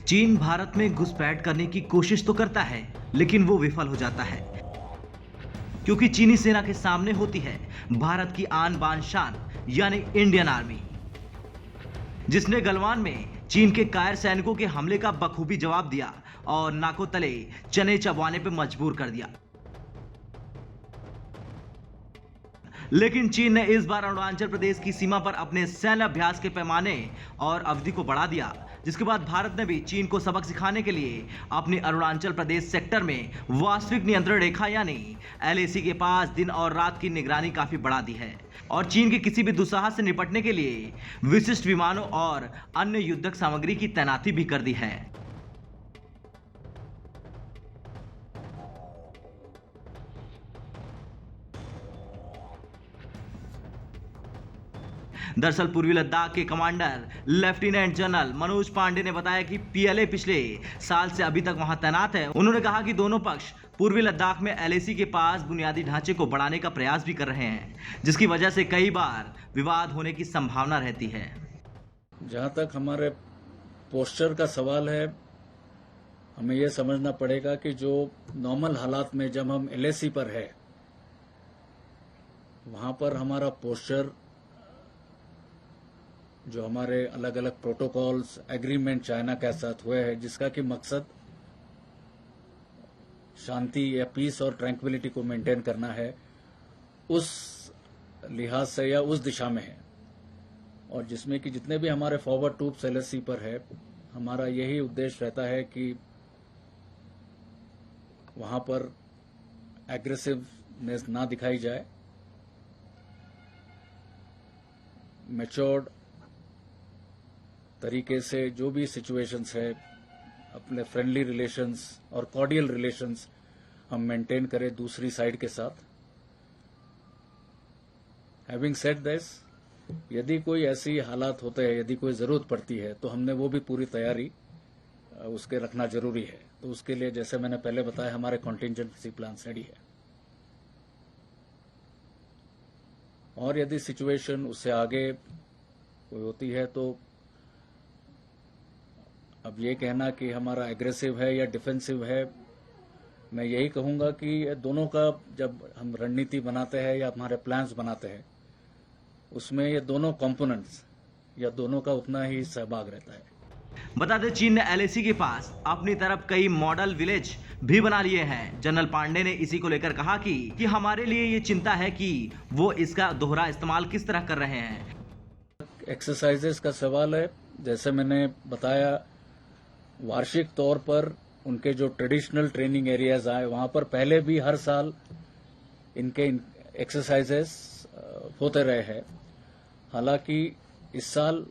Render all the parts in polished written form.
चीन भारत में घुसपैठ करने की कोशिश तो करता है, लेकिन वो विफल हो जाता है, क्योंकि चीनी सेना के सामने होती है भारत की आन बान शान यानी इंडियन आर्मी, जिसने गलवान में चीन के कायर सैनिकों के हमले का बखूबी जवाब दिया और नाकों तले चने चबवाने पर मजबूर कर दिया। लेकिन चीन ने इस बार अरुणाचल प्रदेश की सीमा पर अपने सैन्य अभ्यास के पैमाने और अवधि को बढ़ा दिया, जिसके बाद भारत ने भी चीन को सबक सिखाने के लिए अपने अरुणाचल प्रदेश सेक्टर में वास्तविक नियंत्रण रेखा यानी एलएसी के पास दिन और रात की निगरानी काफी बढ़ा दी है और चीन के किसी भी दुस्साहस से निपटने के लिए विशिष्ट विमानों और अन्य युद्धक सामग्री की तैनाती भी कर दी है। दरअसल पूर्वी लद्दाख के commander lieutenant general Manoj Pande ने बताया कि पीएलए पिछले साल से अभी तक वहां तैनात है। उन्होंने कहा कि दोनों पक्ष पूर्वी लद्दाख में एलएसी के पास बुनियादी ढांचे को बढ़ाने का प्रयास भी कर रहे हैं, जिसकी वजह से कई बार विवाद होने की संभावना रहती है। जहां तक हमारे पोस्चर का सवाल है, हमें यह समझना पड़ेगा कि जो नॉर्मल हालात में जब हम एलएसी पर है, वहां पर हमारा पोस्चर, जो हमारे अलग अलग प्रोटोकॉल्स, एग्रीमेंट चाइना के साथ हुए हैं, जिसका कि मकसद शांति या पीस और ट्रैंक्विलिटी को मेंटेन करना है, उस लिहाज से या उस दिशा में है। और जिसमें कि जितने भी हमारे फॉरवर्ड ट्रूप्स एलएसी पर है, हमारा यही उद्देश्य रहता है कि वहां पर एग्रेसिवनेस ना दिखाई जाए, मैच्योर्ड तरीके से जो भी सिचुएशंस है, अपने फ्रेंडली रिलेशंस और कॉर्डियल रिलेशंस हम मेंटेन करें दूसरी साइड के साथ। हैविंग सेड दिस, यदि कोई ऐसी हालात होते हैं, यदि कोई जरूरत पड़ती है, तो हमने वो भी पूरी तैयारी उसके रखना जरूरी है। तो उसके लिए जैसे मैंने पहले बताया, हमारे कॉन्टिजेंसी प्लान रेडी है। और यदि सिचुएशन उससे आगे कोई होती है, तो अब ये कहना कि हमारा एग्रेसिव है या डिफेंसिव है, मैं यही कहूंगा कि दोनों का जब हम रणनीति बनाते हैं या हमारे प्लान्स बनाते हैं, उसमें ये दोनों कंपोनेंट्स या दोनों का उतना ही सहभाग रहता है। बता दें, चीन ने एलएसी के पास अपनी तरफ कई मॉडल विलेज भी बना लिए हैं। जनरल पांडे ने इसी को लेकर कहा कि हमारे लिए ये चिंता है कि वो इसका दोहरा इस्तेमाल किस तरह कर रहे हैं। एक्सरसाइजेस का सवाल है, जैसे मैंने बताया, वार्षिक तौर पर उनके जो ट्रेडिशनल ट्रेनिंग एरियाज आए, वहां पर पहले भी हर साल इनके एक्सरसाइजेस होते रहे हैं। हालांकि इस साल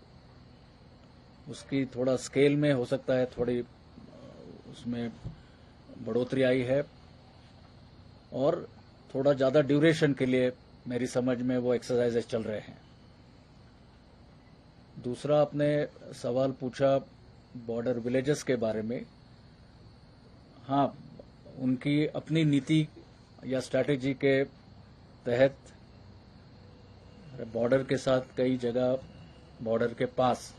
उसकी थोड़ा स्केल में हो सकता है थोड़ी उसमें बढ़ोतरी आई है और थोड़ा ज्यादा ड्यूरेशन के लिए मेरी समझ में वो एक्सरसाइजेस चल रहे हैं। दूसरा, आपने सवाल पूछा बॉर्डर विलेजेस के बारे में। हाँ, उनकी अपनी नीति या स्ट्रैटेजी के तहत बॉर्डर के साथ कई जगह, बॉर्डर के पास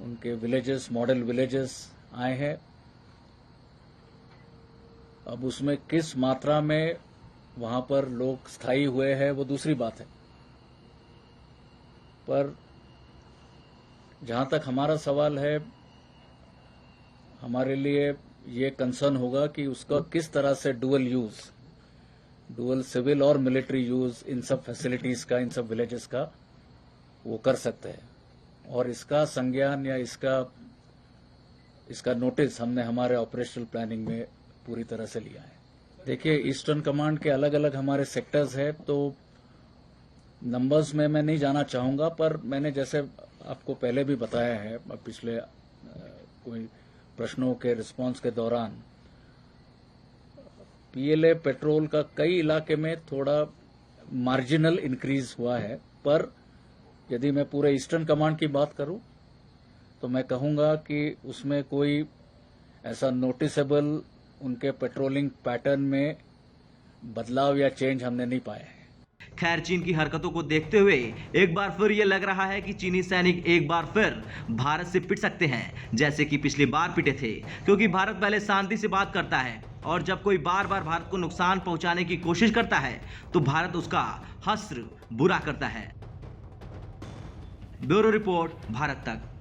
उनके विलेजेस, मॉडल विलेजेस आए हैं। अब उसमें किस मात्रा में वहां पर लोग स्थायी हुए हैं, वो दूसरी बात है। पर जहां तक हमारा सवाल है, हमारे लिए ये कंसर्न होगा कि उसका किस तरह से डुअल सिविल और मिलिट्री यूज इन सब फैसिलिटीज का, इन सब विलेजेस का वो कर सकते हैं। और इसका संज्ञान या इसका नोटिस हमने हमारे ऑपरेशनल प्लानिंग में पूरी तरह से लिया है। देखिए, ईस्टर्न कमांड के अलग अलग हमारे सेक्टर्स हैं, तो नंबर्स में मैं नहीं जाना चाहूंगा, पर मैंने जैसे आपको पहले भी बताया है, पिछले कोई प्रश्नों के रिस्पांस के दौरान, पीएलए पेट्रोल का कई इलाके में थोड़ा मार्जिनल इंक्रीज हुआ है। पर यदि मैं पूरे ईस्टर्न कमांड की बात करूं, तो मैं कहूंगा कि उसमें कोई ऐसा नोटिसेबल उनके पेट्रोलिंग पैटर्न में बदलाव या चेंज हमने नहीं पाया है। खैर, चीन की हरकतों को देखते हुए एक बार फिर ये लग रहा है कि चीनी सैनिक एक बार फिर भारत से पिट सकते हैं, जैसे कि पिछली बार पिटे थे, क्योंकि भारत पहले शांति से बात करता है और जब कोई बार बार भारत को नुकसान पहुंचाने की कोशिश करता है तो भारत उसका हश्र बुरा करता है। ब्यूरो रिपोर्ट, भारत तक।